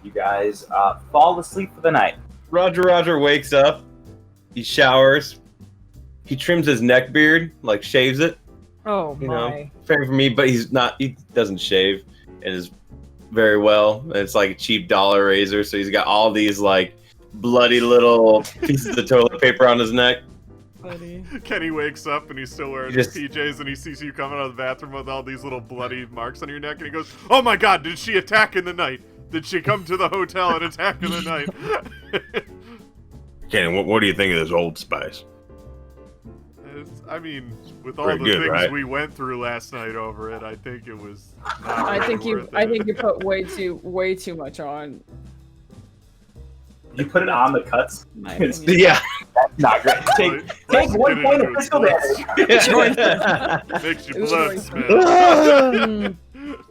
You guys fall asleep for the night. Roger wakes up. He showers. He trims his neck beard, like shaves it. Oh You my. know, fair for me, but he doesn't shave and is very well. It's like a cheap dollar razor, so he's got all these like bloody little pieces of toilet paper on his neck. Buddy. Kenny wakes up and he's still wearing his PJs and he sees you coming out of the bathroom with all these little bloody marks on your neck and he goes, "Oh my god, did she attack in the night? Did she come to the hotel and attack in the night?" Kenny, what do you think of this Old Spice? I mean, with all Pretty the good, things right? we went through last night over it, I think it was. Not I really think worth you it. put way too much on. You put it on the cuts. My It's- opinion. Yeah. That's not great. Take Let's 1 get point of into physical it. damage. Makes It your was blood really smell.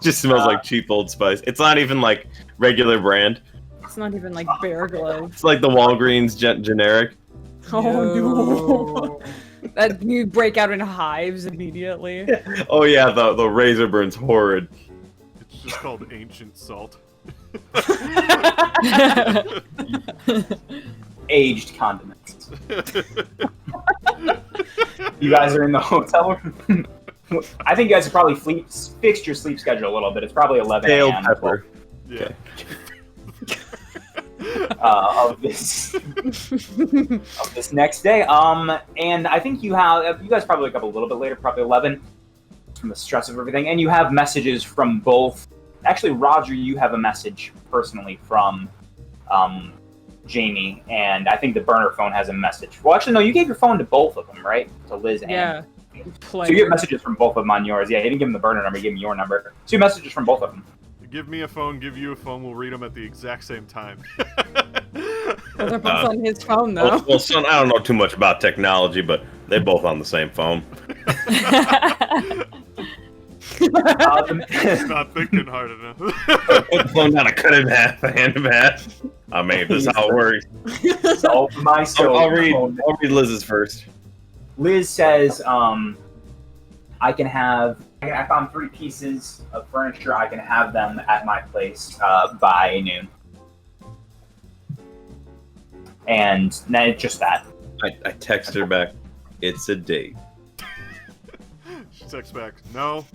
Just smells like cheap Old Spice. It's not even like regular brand. It's not even like Bear Gloves. It's like the Walgreens generic. Oh no. That you break out in hives immediately. Oh yeah, the razor burn's horrid. It's just called ancient salt. Aged condiments. You guys are in the hotel room. I think you guys have probably fixed your sleep schedule a little bit. It's probably 11 Pale a.m. pepper. Yeah. Of this next day. And I think you guys probably wake up a little bit later, probably 11, from the stress of everything. And you have messages from both. Actually, Roger, you have a message personally from Jamie, and I think the burner phone has a message. Well, actually, no, you gave your phone to both of them, right? To Liz and. Yeah. So you have messages from both of them on yours. Yeah, you didn't give him the burner number, you gave him your number. So you have messages from both of them. Give me a phone, give you a phone, we'll read them at the exact same time. Well, they're both on his phone though. Well, son, I don't know too much about technology, but they're both on the same phone. Not thinking hard enough. Put the phone down, I cut it in half, a hand in half. I mean, this is how it works. So my I'll read Liz's first. Liz says, I found 3 pieces of furniture. I can have them at my place by noon. And then just that. I texted her back, it's a date. She texts back, no.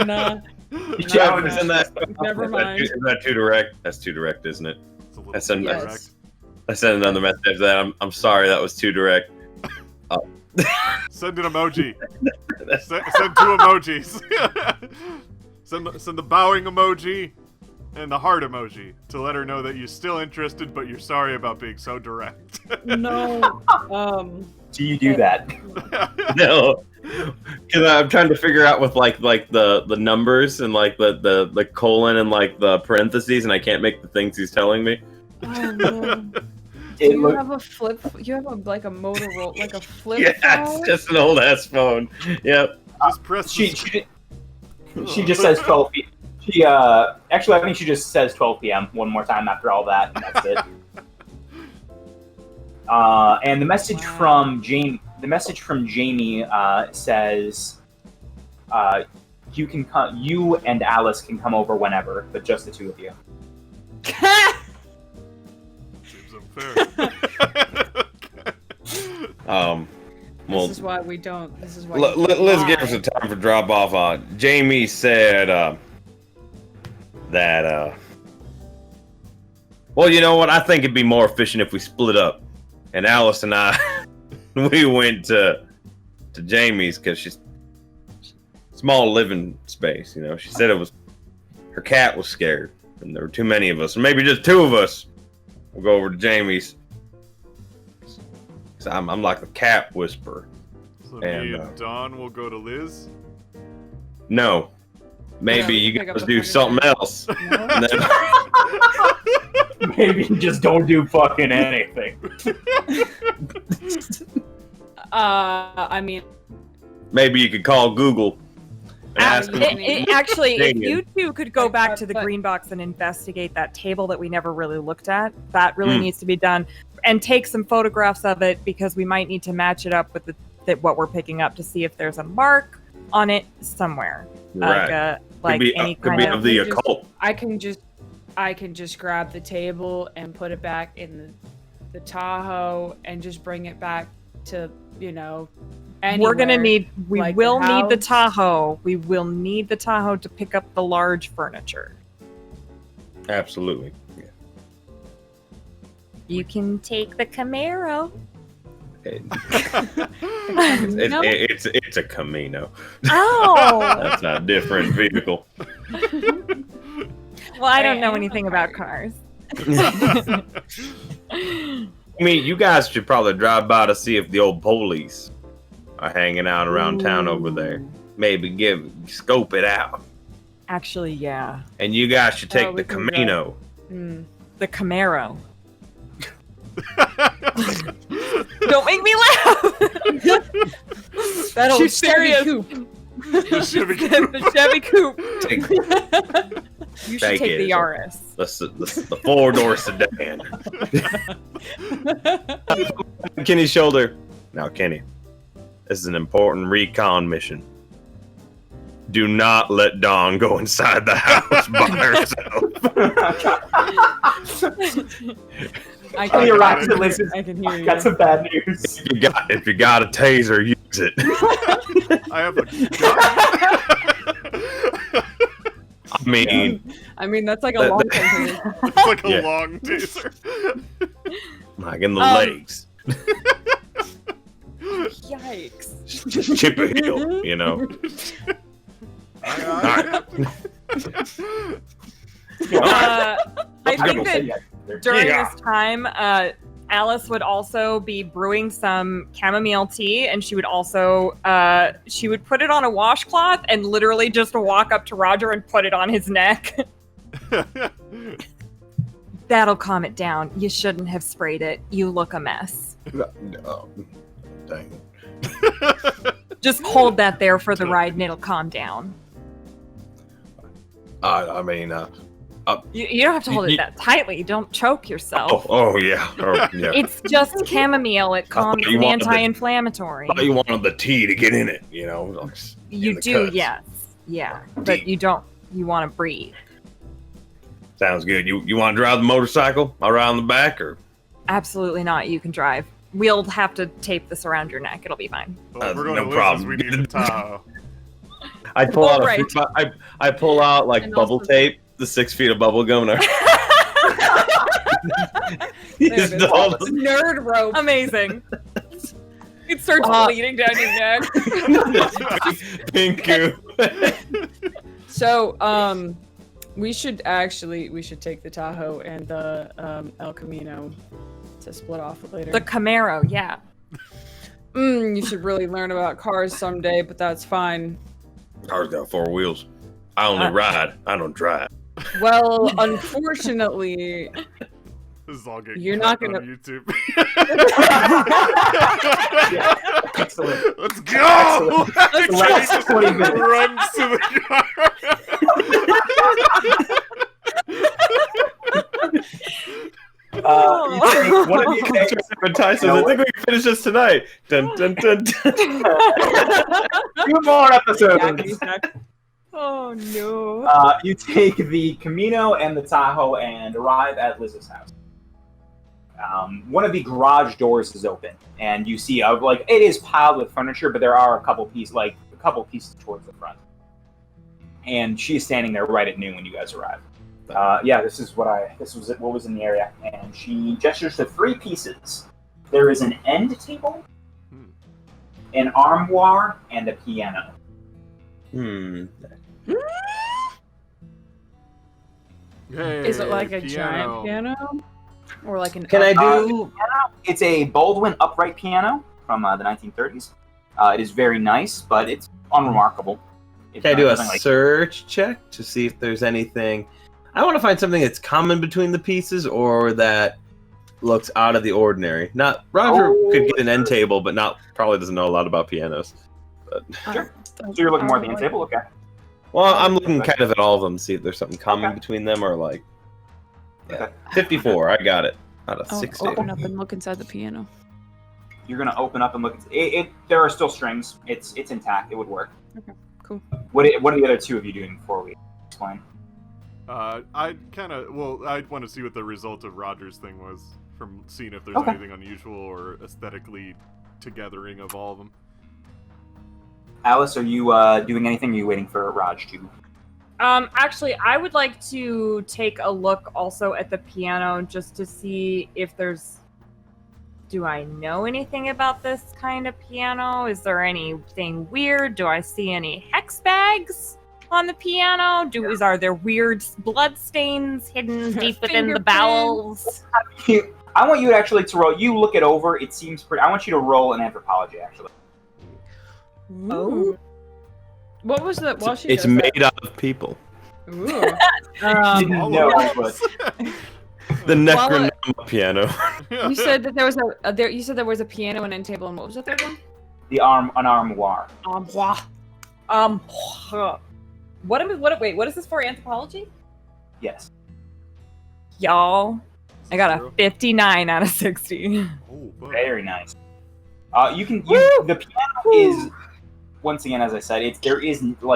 Nah. Never mind. Is that too direct? That's too direct, isn't it? It's a little I sent, Yes. direct. I sent another message that I'm sorry, that was too direct. Send an emoji. Send 2 emojis. send the bowing emoji and the heart emoji to let her know that you're still interested, but you're sorry about being so direct. No. Do you do that? No, because I'm trying to figure out with like the numbers and like the colon and like the parentheses, and I can't make the things he's telling me. Oh no. It You look- have a flip. You have like a Motorola, like a flip Yeah, phone. it's just an old ass phone. Yep. Just press she just says 12 p.m. Actually, I think she just says 12 p.m. one more time after all that, and that's it. And the message from Jamie. The message from Jamie says, you and Alice can come over whenever, but just the 2 of you. Seems unfair. Well, This is why we don't. This is why. Liz gave us a time for drop off. Jamie said that well, you know what? I think it'd be more efficient if we split up. And Alice and I, we went to Jamie's because she's small living space. You know, she said it was her cat was scared, and there were too many of us, or maybe just 2 of us. We'll go over to Jamie's. So I'm like the cat whisperer. So And, me and Dawn will go to Liz. No, maybe Yeah, you pick up guys the do furniture. something else. And then- Maybe just don't do fucking anything. I mean, maybe you could call Google and ask them. Actually, if Dang you two could go back to the But- green box and investigate that table that we never really looked at, that really Hmm. needs to be done, and take some photographs of it because we might need to match it up with what we're picking up to see if there's a mark on it somewhere. Right. Like any could kind be of. of the Just- occult. I can just grab the table and put it back in the Tahoe and just bring it back to, We're gonna anywhere. need. We like will the need the house. Tahoe. We will need the Tahoe to pick up the large furniture. Absolutely. Yeah. You can take the Camaro. It's a Camino. Oh. That's not a different vehicle. Well, I don't know anything about cars. I mean, you guys should probably drive by to see if the old police are hanging out around town over there. Maybe scope it out. Actually, yeah. And you guys should take we the can go. Camino. The Camaro. Don't make me laugh. That'll She's Chevy serious. coupe. The Chevy The Chevy Coupe. You should Take take it. the Yaris. The 4-door sedan. Kenny's shoulder. Now, Kenny, this is an important recon mission. Do not let Dawn go inside the house by herself. I Kenny can, arrives and listens. I can hear you. Got some bad news. If you got a taser, use it. I have a gun. I mean, that's like a long time. It's like a Yeah. long taser. like in the legs. Yikes. Just chip a heel, you know. I think that during Yeah. this time, Alice would also be brewing some chamomile tea, and she would also she would put it on a washcloth and literally just walk up to Roger and put it on his neck. That'll calm it down. You shouldn't have sprayed it. You look a mess. Oh, dang. Just hold that there for the ride, and it'll calm down. I mean, You don't have to hold it that tightly. Don't choke yourself. yeah. Yeah. It's just chamomile. It calms you the wanted the- anti-inflammatory. I thought you wanted the tea to get in it, you know. like, in You the do, cuts. yes. Yeah. But Deep. you don't. You want to breathe. Sounds good. You want to drive the motorcycle around the back, or Absolutely not. You can drive. We'll have to tape this around your neck. It'll be fine. Well, if we're going no to problem. We need the Tahoe. I pull out Right. I pull out like And bubble also- tape, the 6 feet of bubble gum. And There it is. Nerd rope. Amazing. It starts bleeding down your neck. Pink goo. So, we should take the Tahoe and the El Camino to split off later. The Camaro, yeah. You should really learn about cars someday, but that's fine. Car's got 4 wheels. I only ride. I don't drive. Well, unfortunately, This is all getting You're cut not on gonna- YouTube. Excellent. Let's go! The last 20 minutes. Runs to the You take one of you takes Tyson, I think we can finish this tonight. Dun, dun, dun, dun. 2 more episodes. Oh no. You take the Camino and the Tahoe and arrive at Liz's house. One of the garage doors is open, and you see, it is piled with furniture, but there are a couple pieces towards the front. And she is standing there right at noon when you guys arrive. This was what was in the area, and she gestures to 3 pieces. There is an end table, an armoire, and a piano. Hey, Is it like a giant piano? Or like an Can I The do? piano, it's a Baldwin upright piano from the 1930s. It is very nice, but it's unremarkable. It's Can I do a nothing like- search check to see if there's anything? I want to find something that's common between the pieces or that looks out of the ordinary. Not Roger could get an end table, but probably doesn't know a lot about pianos. Sure. So you're looking more at the end table? Okay. Well, I'm looking kind of at all of them to see if there's something common between them or like. Yeah, 54. I got it out of I'll 60. open up and look inside the piano. You're going to open up and look. There are still strings. It's intact. It would work. Cool. What are the other two of you doing before we explain? I want to see what the result of Roger's thing was from seeing if there's Okay. anything unusual or aesthetically togethering of all of them. Alice, are you doing anything? Or are you waiting for Raj to? Actually, I would like to take a look also at the piano just to see if there's. Do I know anything about this kind of piano? Is there anything weird? Do I see any hex bags on the piano? Are there weird blood stains hidden deep within the bowels? I want you actually to roll. You look it over. It seems pretty. I want you to roll an anthropology, actually. Oh. What was that? While she It's does made out of people. that- Ooh. Didn't All know, of but The Well, Necronoma piano. You said that there was you said there was a piano and end table, and what was the third one? an armoire. What is this for? Anthropology? Yes. Y'all, I got a Zero. 59 out of 60. Oh, fuck. Very nice. The piano is, once again, as I said,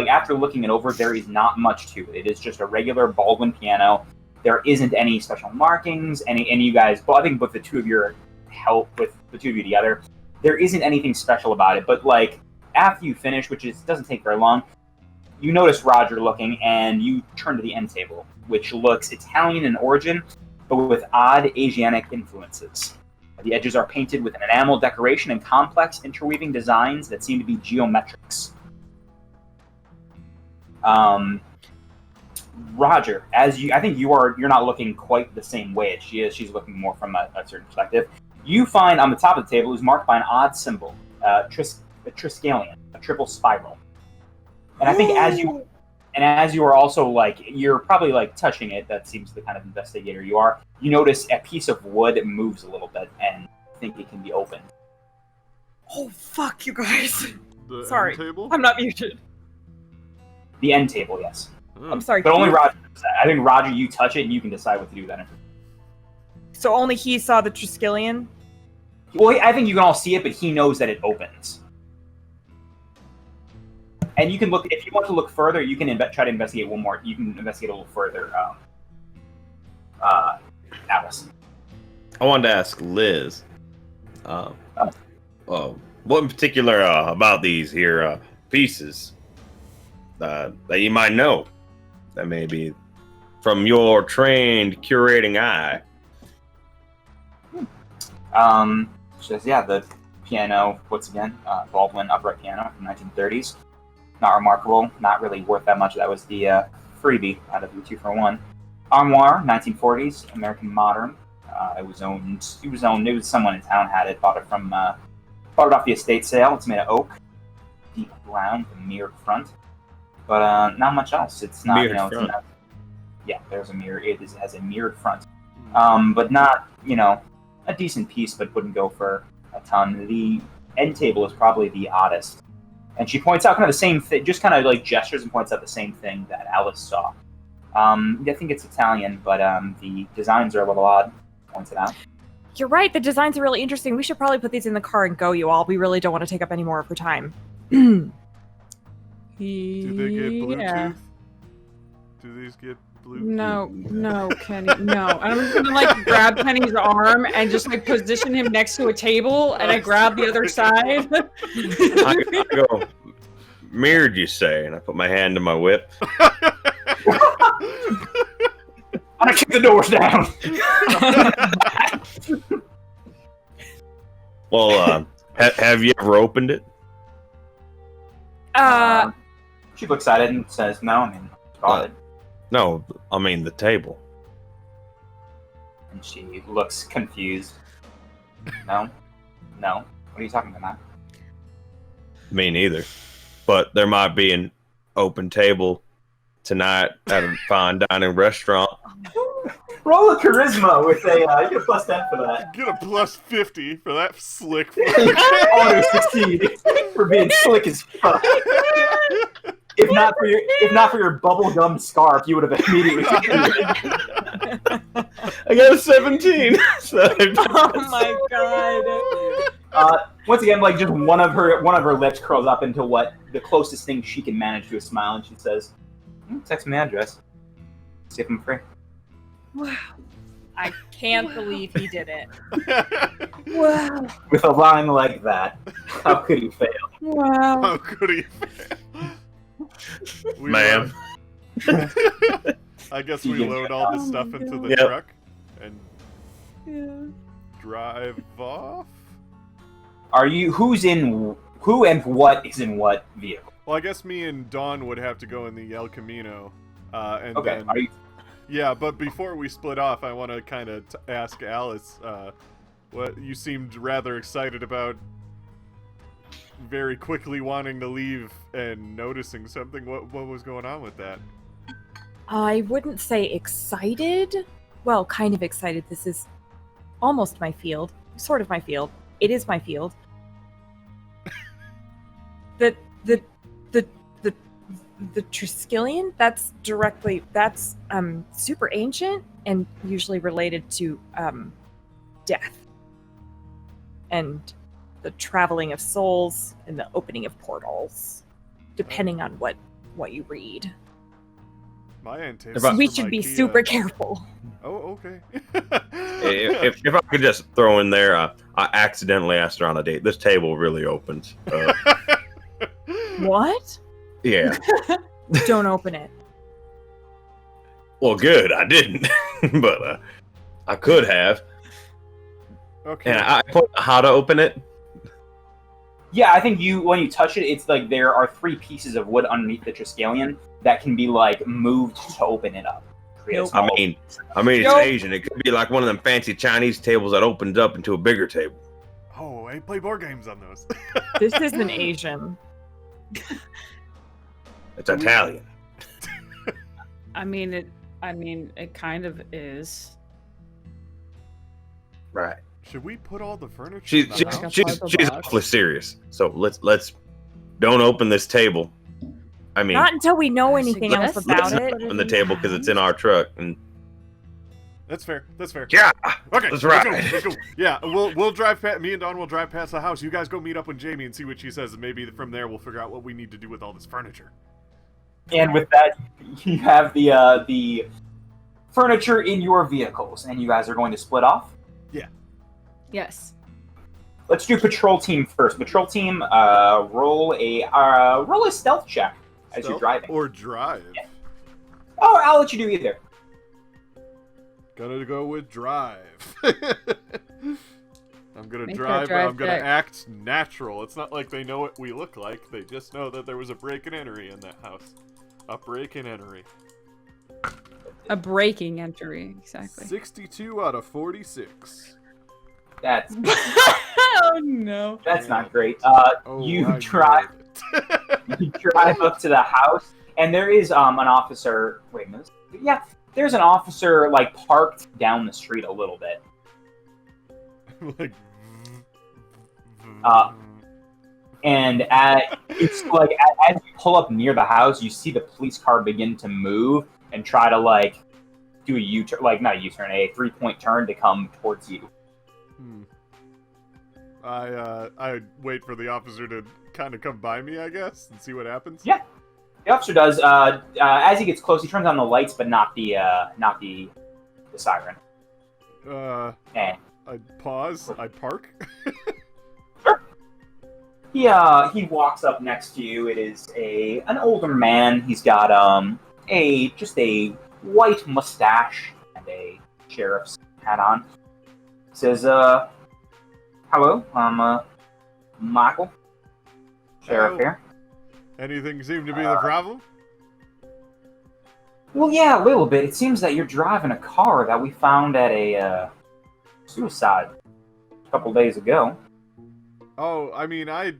after looking it over, there is not much to it. It is just a regular Baldwin piano. There isn't any special markings, and you guys, well, I think with the two of your help, with the two of you together, there isn't anything special about it. But after you finish, doesn't take very long, you notice Roger looking, and you turn to the end table, which looks Italian in origin, but with odd Asiatic influences. The edges are painted with an enamel decoration and complex interweaving designs that seem to be geometrics. Roger, I think you're not looking quite the same way as she is. She's looking more from a certain perspective. You find on the top of the table is marked by an odd symbol, a triskelion, a triple spiral. And I think as you are also you're probably touching it, that seems the kind of investigator you are, you notice a piece of wood moves a little bit and think it can be opened. Oh, fuck, you guys. The Sorry. end table? I'm not muted. The end table, yes. Oh. I'm sorry. But only Roger does that. I think Roger, you touch it and you can decide what to do then. So only he saw the Triskelion? Well, I think you can all see it, but he knows that it opens. And you can look, if you want to look further, you can try to investigate one more. You can investigate a little further, Alice. I wanted to ask Liz. What in particular about these here pieces that you might know that maybe from your trained curating eye? Says, yeah, the piano, once again, Baldwin upright piano from 1930s. Not remarkable, not really worth that much. That was the freebie out of the 2-for-1. Armoire, 1940s, American modern. It was someone in town had it, bought it off the estate sale. It's made of oak, deep brown, with a mirrored front. But not much else. It's not, Mirrored it's front. not, yeah, there's a mirror. It has a mirrored front. But not, a decent piece, but wouldn't go for a ton. The end table is probably the oddest. And she points out kind of the same thing, just kind of gestures and points out the same thing that Alice saw. I think it's Italian, but the designs are a little odd, points it out. You're right, the designs are really interesting. We should probably put these in the car and go, you all. We really don't want to take up any more of her time. Do they get Bluetooth? Yeah. Do these get Bluetooth? No, Kenny, no. I'm just gonna grab Kenny's arm and just position him next to a table, and I grab the other side. I go, mirrored, you say, and I put my hand to my whip. I'm gonna kick the doors down! Well, have you ever opened it? She looks at it and says, no, it's bought it. No, I mean the table. And she looks confused. No. What are you talking about? Me neither. But there might be an open table tonight at a fine dining restaurant. Roll a charisma with a, you get a plus 10 for that. Get a plus 50 for that slick. Auto succeed for being slick as fuck. If not for your bubblegum scarf, you would have immediately succeeded. I got a 17. So Oh my god. Once again, like just one of her lips curls up into what the closest thing she can manage to a smile, and she says, "Text me address. See if I'm free." Wow. I can't believe he did it. Wow. With a line like that, how could he fail? Wow. How could he fail? Ma'am. I guess we load all this stuff into the Yep. truck and Yeah. drive off. Are you? Who and what is in what vehicle? Well, I guess me and Dawn would have to go in the El Camino, and Okay. then Are you? yeah. But before we split off, I want to kind of ask Alice. What you seemed rather excited about. Very quickly wanting to leave and noticing something. What was going on with that? I wouldn't say excited. Well, kind of excited. This is almost my field. Sort of my field. It is my field. The Triskelion, that's super ancient and usually related to death. And the traveling of souls and the opening of portals, depending on what you read. My antenna. If I- We should be super careful. Oh, okay. If I could just throw in there, I accidentally asked her on a date. This table really opens. What? Yeah. Don't open it. Well, good. I didn't, but I could have. Okay. And I put how to open it. Yeah, I think when you touch it, it's like there are 3 pieces of wood underneath the Triskelion that can be like moved to open it up. Nope. I mean, it's Nope. Asian. It could be like one of them fancy Chinese tables that opens up into a bigger table. Oh, I play board games on those. This isn't Asian. It's Italian. I mean, it kind of is. Right. Should we put all the furniture She's in the she's house? she's, puzzle she's box. awfully serious. So let's don't open this table. I mean, Not until we know I anything suggest else let's about not it. open the table because it's in our truck. And That's fair. That's fair. yeah, Okay, that's let's right. go, let's go. Yeah, we'll drive past. Me and Dawn will drive past the house. You guys go meet up with Jamie and see what she says, and maybe from there we'll figure out what we need to do with all this furniture. And with that, you have the furniture in your vehicles, and you guys are going to split off. Yes. Let's do patrol team first. Patrol team, roll a stealth check as you're Stealth driving. or drive. Yeah. Oh, I'll let you do either. Gonna go with drive. I'm gonna Make her drive, but drive I'm gonna check. act natural. It's not like they know what we look like. They just know that there was a break and entry in that house. A break and entry. A breaking entry, exactly. 62 out of 46. That's Oh no. that's not great. Oh, You I drive. nailed it. You drive up to the house, and there is an officer. Wait a minute. Yeah, there's an officer like parked down the street a little bit. Like. And it's like as you pull up near the house, you see the police car begin to move and try to like do a U-turn, like not a U-turn, a 3-point turn to come towards you. I wait for the officer to kind of come by me, I guess, and see what happens. Yeah. The officer does. As he gets close, he turns on the lights, but not the siren. And I'd pause. I'd park. he walks up next to you. It is an older man. He's got a white mustache and a sheriff's hat on. Says, "Hello, I'm Michael, sheriff Hello. here." Anything seem to be the problem? Well, yeah, a little bit. It seems that you're driving a car that we found at a suicide a couple days ago. Oh, I mean, I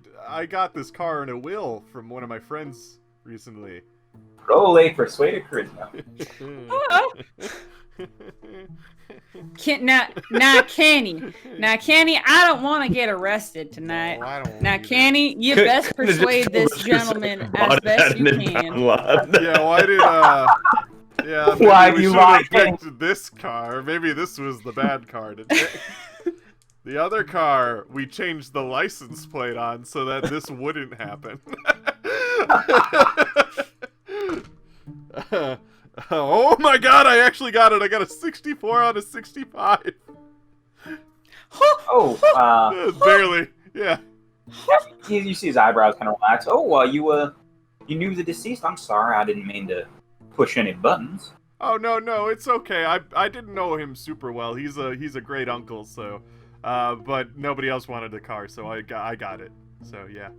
got this car in a will from one of my friends recently. Roll a persuaded charisma. Kenny, I don't want to get arrested tonight. No, I don't Now, either. Kenny, you best persuade this gentleman as best you can. Yeah, why did yeah, maybe Why we you should have lying? picked this car. Maybe this was the bad car to take. The other car, we changed the license plate on so that this wouldn't happen. Oh my god, I actually got it. I got a 64 out of 65. Oh, Barely. Yeah. you see his eyebrows kind of relax. Oh, you knew the deceased? I'm sorry, I didn't mean to push any buttons. Oh no, it's okay. I didn't know him super well. He's a great uncle, so but nobody else wanted a car, so I got it. So yeah.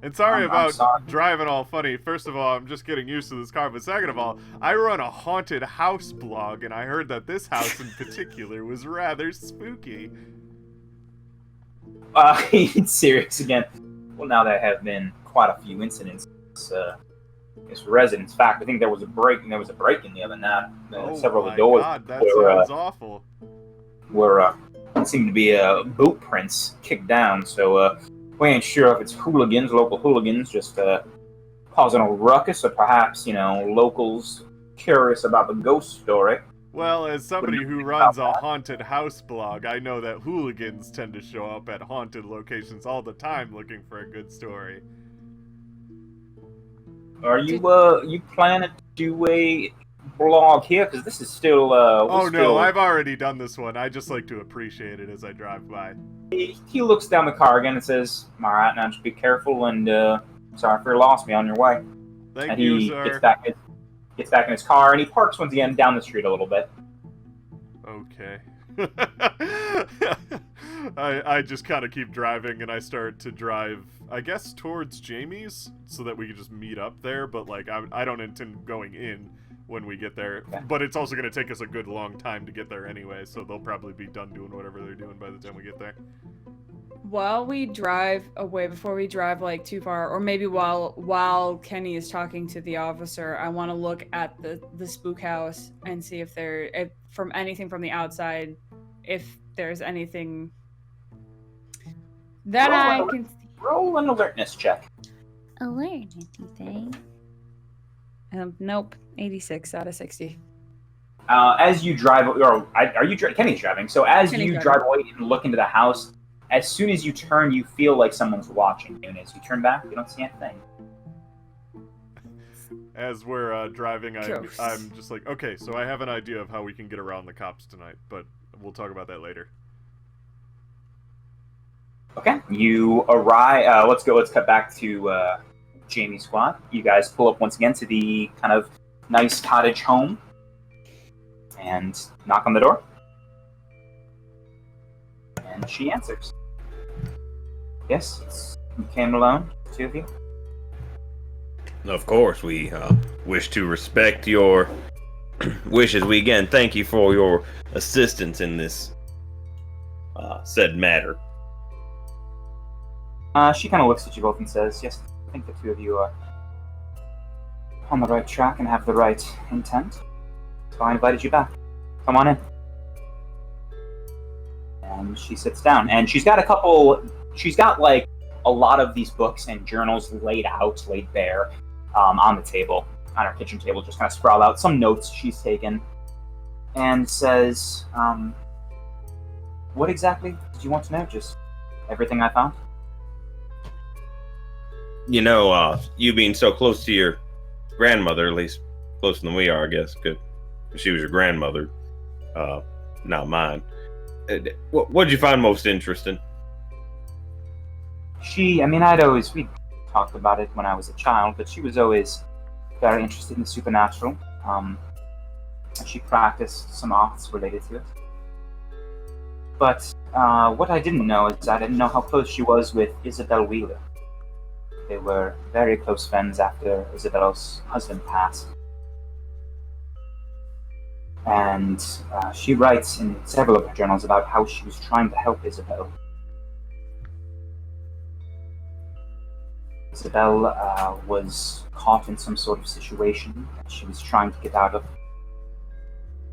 And sorry I'm about sorry. driving all funny. First of all, I'm just getting used to this car, but second of all, I run a haunted house blog, and I heard that this house in particular was rather spooky. He's serious again. Well, now there have been quite a few incidents. This residence. In fact, I think there was a break. There was a break-in the other night. Several of the doors God, that were sounds awful. seemed to be boot prints kicked down. So we ain't sure if it's local hooligans, just causing a ruckus, or perhaps locals curious about the ghost story. Well, as somebody who runs a haunted house blog, I know that hooligans tend to show up at haunted locations all the time looking for a good story. Are you planning to do a blog here? Because this is still. No, I've already done this one. I just like to appreciate it as I drive by. He looks down the car again and says, "All right, now just be careful and sorry for your loss. Be on your way." Thank And you, he sir. gets back in his car and he parks once again down the street a little bit. Okay. I just kind of keep driving, and I start to drive, I guess, towards Jamie's, so that we can just meet up there, but, like, I don't intend going in when we get there, Okay. but it's also going to take us a good long time to get there anyway, so they'll probably be done doing whatever they're doing by the time we get there. While we drive away, before we drive like too far, or maybe while Kenny is talking to the officer, I want to look at the spook house and see if from anything from the outside, if there's anything that I can see. Roll an alertness check. Alert, anything? Nope, 86 out of 60. As you drive, Kenny's driving. So as Kenny's you driving. drive away and look into the house, as soon as you turn, you feel like someone's watching you, and as you turn back, you don't see anything. As we're driving, Ghosts. I'm just like, okay, so I have an idea of how we can get around the cops tonight, but we'll talk about that later. Okay, you arrive. Let's cut back to Jamie's squad. You guys pull up once again to the kind of nice cottage home, and knock on the door. And she answers. Yes, you came alone, the two of you. Of course, we wish to respect your wishes. We again thank you for your assistance in this said matter. She kind of looks at you both and says, "Yes, I think the two of you are on the right track and have the right intent. So I invited you back. Come on in." And she sits down, and she's got like a lot of these books and journals laid bare on the table, on her kitchen table, just kind of sprawled out. Some notes she's taken, and says, "What exactly did you want to know? Just everything I found?" You being so close to your grandmother, at least closer than we are, I guess, because she was your grandmother, not mine. What did you find most interesting? We talked about it when I was a child, but she was always very interested in the supernatural. And she practiced some arts related to it. But what I didn't know is I didn't know how close she was with Isabel Wheeler. They were very close friends after Isabel's husband passed. And she writes in several of her journals about how she was trying to help Isabel. Isabel was caught in some sort of situation that she was trying to get out of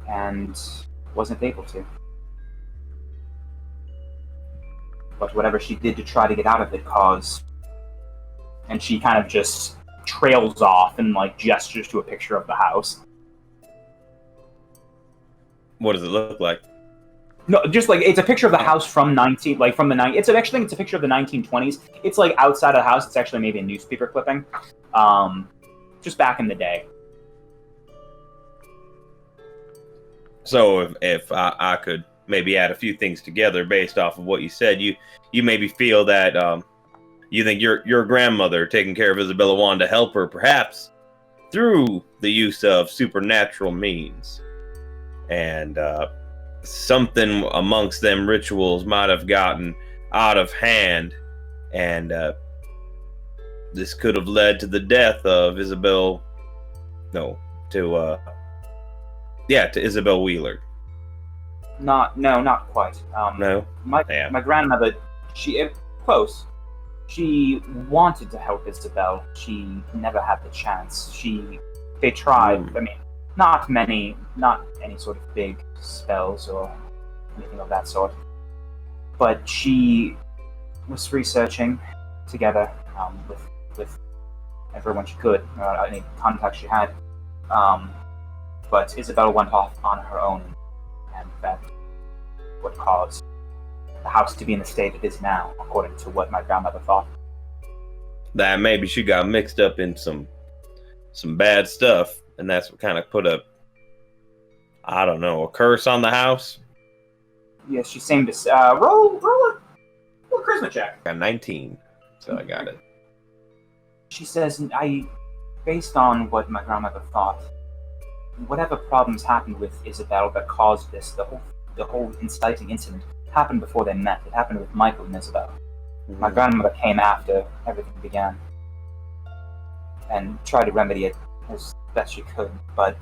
and wasn't able to. But whatever she did to try to get out of it caused... And she kind of just trails off and gestures to a picture of the house. What does it look like? No, just like it's a picture of the house from It's actually it's a picture of the 1920s. It's like outside of the house. It's actually maybe a newspaper clipping, just back in the day. So if I could maybe add a few things together based off of what you said, you maybe feel that you think your grandmother taking care of Isabella wanted to help her, perhaps through the use of supernatural means, and something amongst them rituals might have gotten out of hand, and this could have led to the death of Isabel. To Isabel Wheeler. Not quite. No. My grandmother, close. She wanted to help Isabel. She never had the chance. They tried. I mean, not any sort of big spells or anything of that sort. But she was researching together with everyone she could, any contact she had. But Isabel went off on her own, and that what caused the house to be in the state it is now, according to what my grandmother thought. That maybe she got mixed up in some bad stuff, and that's what kind of put a curse on the house. Yes, she seemed to roll a charisma check. Got 19, so I got it. She says, based on what my grandmother thought, whatever problems happened with Isabel that caused this, the whole inciting incident happened before they met. It happened with Michael and Isabel. Mm-hmm. My grandmother came after everything began and tried to remedy it as best she could, but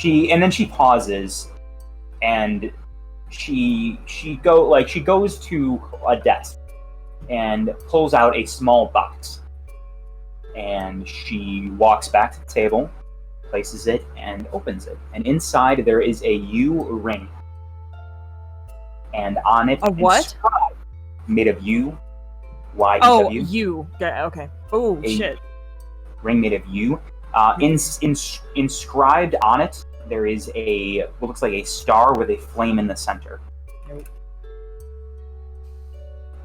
then she pauses and she goes to a desk and pulls out a small box. And she walks back to the table, places it, and opens it. And inside there is a U ring. And on it, a what? Made of U. Y. Oh, U. Yeah, okay. Oh, shit. Ring made of U. Inscribed on it, there is what looks like a star with a flame in the center.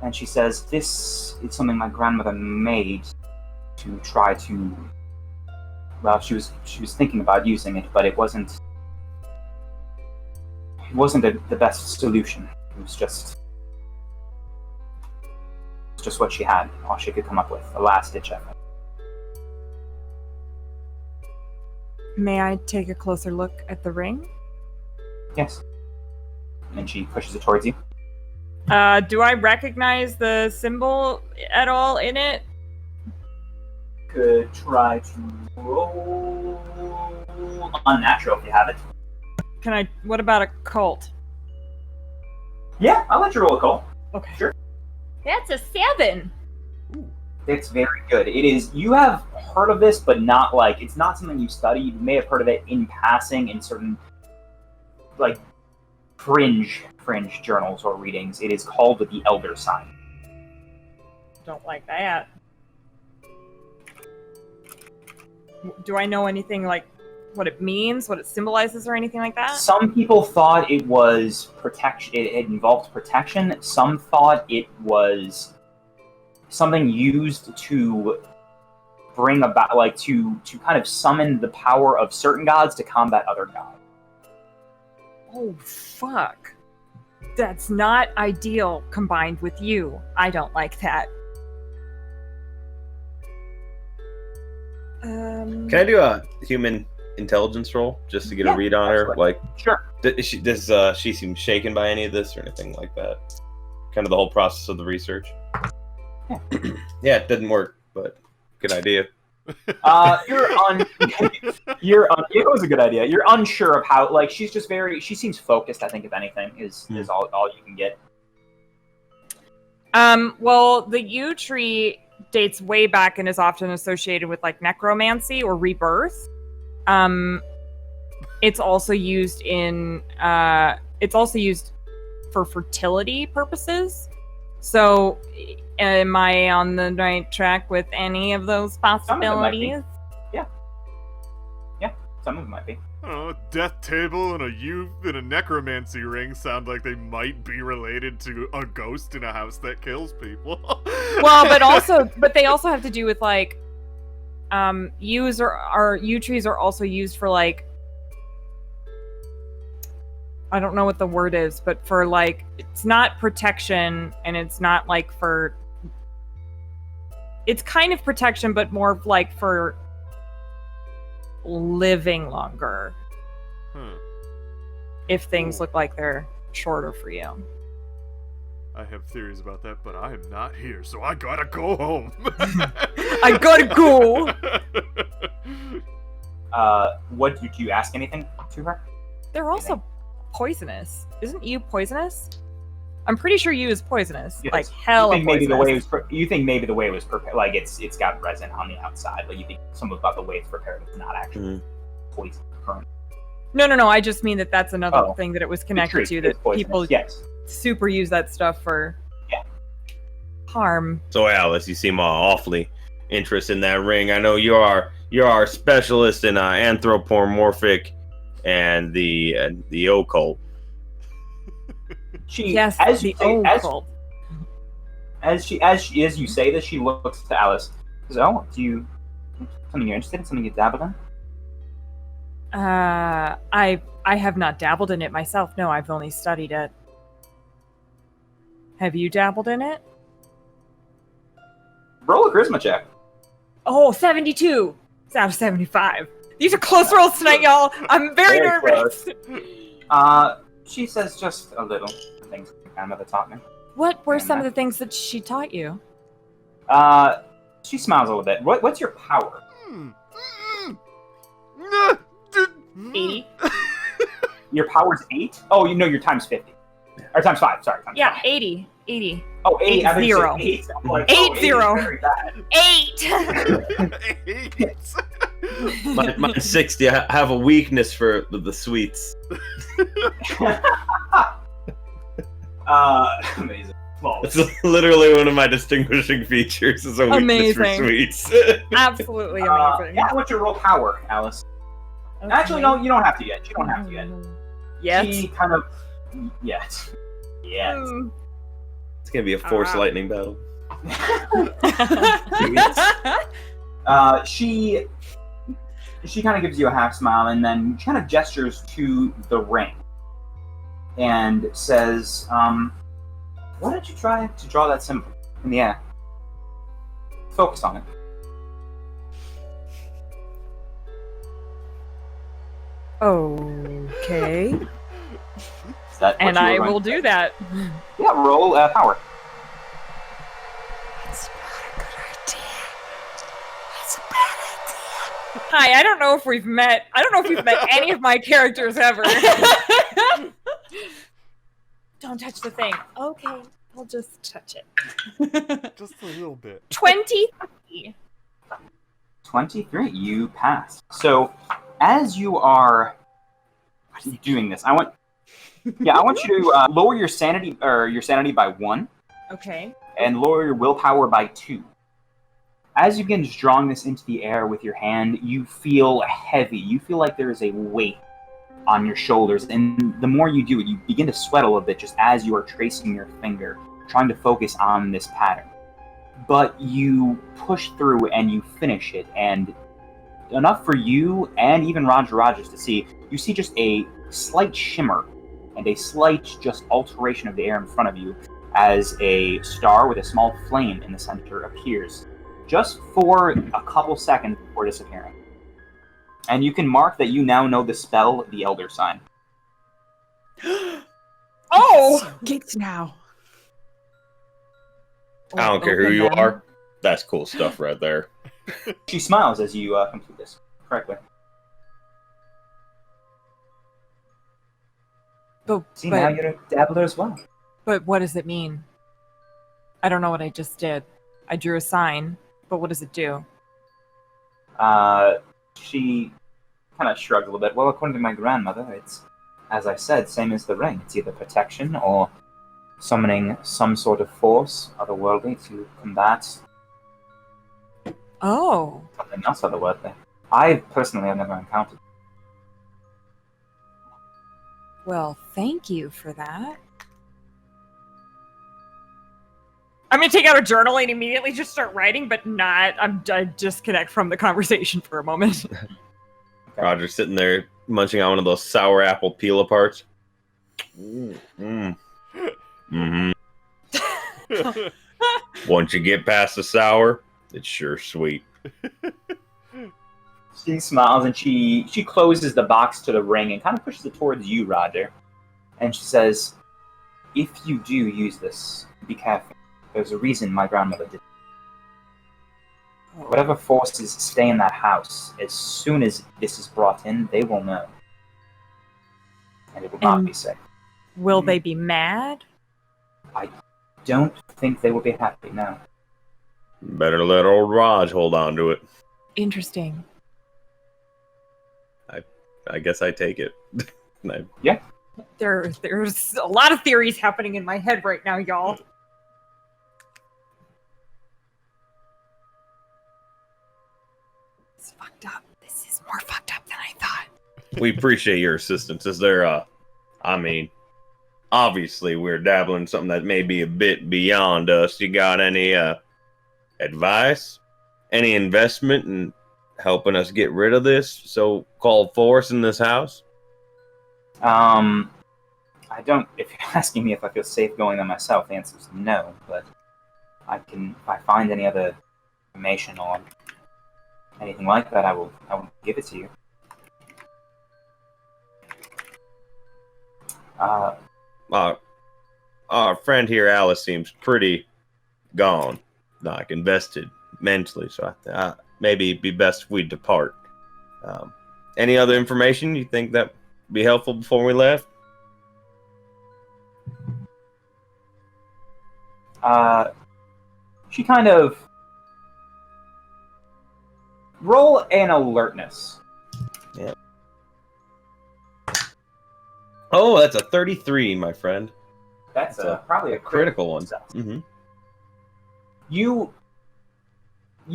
And she says, "This is something my grandmother made to try to." Well, she was thinking about using it, but it wasn't the best solution. It was just what she had, all she could come up with, a last-ditch effort. May I take a closer look at the ring? Yes. And she pushes it towards you. Do I recognize the symbol at all in it? Could try to roll unnatural if you have it. What about a cult? Yeah, I'll let you roll a call. Okay. Sure. That's a 7. It's very good. It is. You have heard of this, but not it's not something you study. You may have heard of it in passing in certain fringe journals or readings. It is called the Elder Sign. Don't like that. Do I know anything what it means, what it symbolizes, or anything like that? Some people thought it was protection. It involved protection. Some thought it was something used to bring about, to kind of summon the power of certain gods to combat other gods. Oh, fuck. That's not ideal combined with you. I don't like that. Can I do a human intelligence roll just to get a read on her? Sure. Does she seem shaken by any of this or anything like that? Kind of the whole process of the research. Yeah. Yeah, it didn't work, but good idea. It was a good idea. You're unsure of how. She's just she seems focused. I think if anything is all you can get. Well, the yew tree dates way back and is often associated with necromancy or rebirth. It's also used for fertility purposes. So, am I on the right track with any of those possibilities? Yeah. Some of them might be. I don't know, a death table and a necromancy ring sound like they might be related to a ghost in a house that kills people. Well, but they also have to do with like, yew trees are also used for like, I don't know what the word is, but for like, it's not protection and it's not like for, it's kind of protection, but more like for living longer. If things look like they're shorter for you. I have theories about that, but I am not here, so I gotta go home. I gotta go. What did you ask anything to her? They're also poisonous. Isn't you poisonous? I'm pretty sure you is poisonous. Yes. Like hell. You think maybe the way it was prepared, like it's got resin on the outside. Like you think some about the way it's prepared, it's not actually poison current. No. I just mean that's another thing that it was connected to, that people super use that stuff for harm. So Alice, you seem awfully interested in that ring. I know you are a specialist in anthropomorphic and the occult. As you say this, she looks to Alice. Says, "Oh, something you're interested in? Something you dabble in?" I have not dabbled in it myself. No, I've only studied it. Have you dabbled in it? Roll a charisma check. Oh, 72. It's out of 75. These are close rolls tonight, y'all. I'm very nervous. She says just a little things grandmother taught me. What were some of the things that she taught you? She smiles a little bit. What's your power? 80. Your power's 8? Oh, you know your times 50. Or times 5, sorry. Times 5. 80. 80. Oh, 8. 0. 8. Like, 8 0. 8. Mine's 60. I have a weakness for the sweets. Amazing. It's literally one of my distinguishing features, is a weakness for sweets. Absolutely amazing. Yeah, what's your roll power, Alice? Okay. Actually, no, you don't have to yet. You don't have to yet. Yet? She kind of... Yet. It's gonna be a force lightning battle. She kind of gives you a half smile and then kind of gestures to the ring and says, why don't you try to draw that symbol in the air? Focus on it. Okay. And I will do that. Yeah, roll power. It's not a good idea. It's a bad idea. Hi, I don't know if you've met any of my characters ever. Don't touch the thing. Okay, I'll just touch it. Just a little bit. 23. 23, you pass. So, as you are doing this, I want you to lower your sanity by 1. Okay. And lower your willpower by 2. As you begin drawing this into the air with your hand, you feel heavy. You feel like there is a weight on your shoulders, and the more you do it, you begin to sweat a little bit just as you are tracing your finger, trying to focus on this pattern. But you push through and you finish it, and enough for you and even Roger Rogers to see. You see just a slight shimmer and a slight just alteration of the air in front of you as a star with a small flame in the center appears, just for a couple seconds before disappearing. And you can mark that you now know the spell, the Elder Sign. Oh! Gates now. I don't care who you are. That's cool stuff right there. She smiles as you complete this correctly. See, now you're a dabbler as well. But what does it mean? I don't know what I just did. I drew a sign, but what does it do? She kind of shrugged a little bit. Well, according to my grandmother, it's, as I said, same as the ring. It's either protection or summoning some sort of force, otherworldly, to combat Oh. something else otherworldly. I personally have never encountered. Well, thank you for that. I'm gonna take out a journal and immediately just start writing, but not. I disconnect from the conversation for a moment. Roger's sitting there munching on one of those sour apple peel aparts. Mm-hmm. Once you get past the sour, it's sure sweet. She smiles and she closes the box to the ring and kind of pushes it towards you, Roger. And she says, if you do use this, be careful. There's a reason my grandmother did. Whatever forces stay in that house, as soon as this is brought in, they will know. And it will not be safe. Will they be mad? I don't think they will be happy, no. Better let old Raj hold on to it. Interesting. I guess I take it. Yeah. There's a lot of theories happening in my head right now, y'all. It's fucked up. This is more fucked up than I thought. We appreciate your assistance. Is there obviously we're dabbling in something that may be a bit beyond us. You got any advice? Any investment in helping us get rid of this so-called force in this house? I don't, if you're asking me if I feel safe going there myself, the answer is no, but if I find any other information or anything like that, I will give it to you. Our friend here, Alice, seems pretty gone, like invested mentally, so maybe it'd be best if we depart. Any other information you think that would be helpful before we left? She kind of roll an alertness. Yeah. Oh, that's a 33, my friend. That's probably a critical one. Mm-hmm. You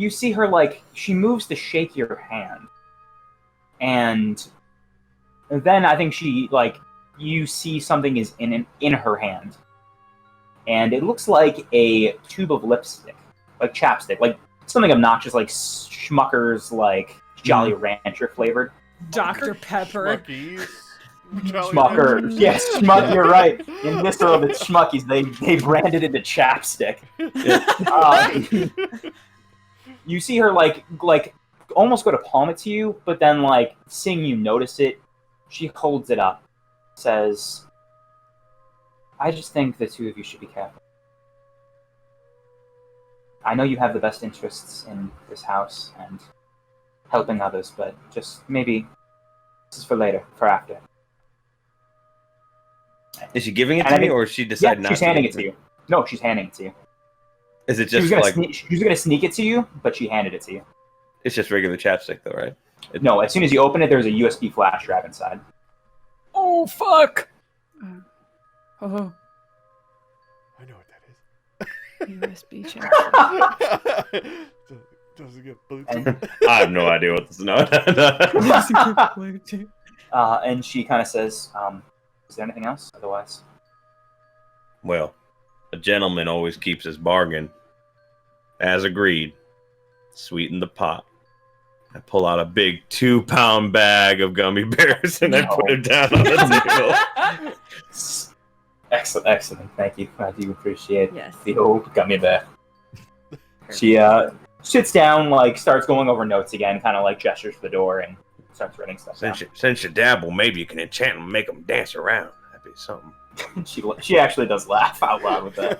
see her, like, she moves to shake your hand. And then I think she, like, you see something is in her hand. And it looks like a tube of lipstick, like chapstick, like something obnoxious, like Schmucker's, like Jolly Rancher flavored. Dr. Pepper. Schmuckies. Schmucker. Yes, Schmuck, you're right. In this world, it's Schmuckies. They branded it to chapstick. You see her, like almost go to palm it to you, but then, like, seeing you notice it, she holds it up, says, I just think the two of you should be careful. I know you have the best interests in this house and helping others, but just maybe this is for later, for after. Is she giving it to me, or is she deciding not to? She's handing it to you. No, she's handing it to you. Is it just she was gonna sneak it to you, but she handed it to you. It's just regular chapstick, though, right? No, as soon as you open it, there's a USB flash drive inside. Oh, fuck! Oh, I know what that is. USB check. Does it get Bluetooth? I have no idea what this is. And she kind of says, is there anything else? Otherwise? Well, a gentleman always keeps his bargain. As agreed, sweeten the pot. I pull out a big 2-pound bag of gummy bears and I put it down on the table. Excellent. Thank you. I do appreciate Yes. the old gummy bear. She sits down, like, starts going over notes again, kind of like gestures to the door and starts writing stuff down. Since you dabble, maybe you can enchant them and make them dance around. That'd be something. She actually does laugh out loud with that.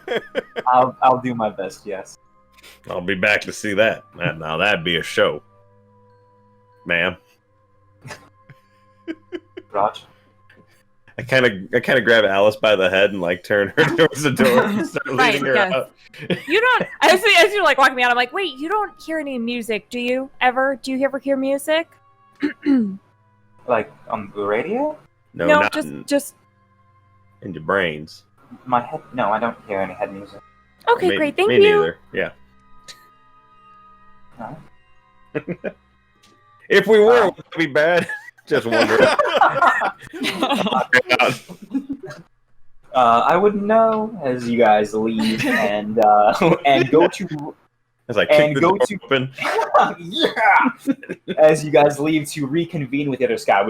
I'll do my best, yes. I'll be back to see that. Now that'd be a show. Ma'am. Raj? I kind of grab Alice by the head and, like, turn her towards the door and start leading her out. You don't, as you're, like, walking me out, I'm like, wait, you don't hear any music, do you? Ever? Do you ever hear music? Like, on the radio? No, No, not just... in your brains. My head? No, I don't hear any head music. Okay, Me- great, thank me you. neither. Yeah. No. If we were, would that be bad? Just wondering. I wouldn't know as you guys leave and go to As I and kick the go door to open. yeah as you guys leave to reconvene with the other scout.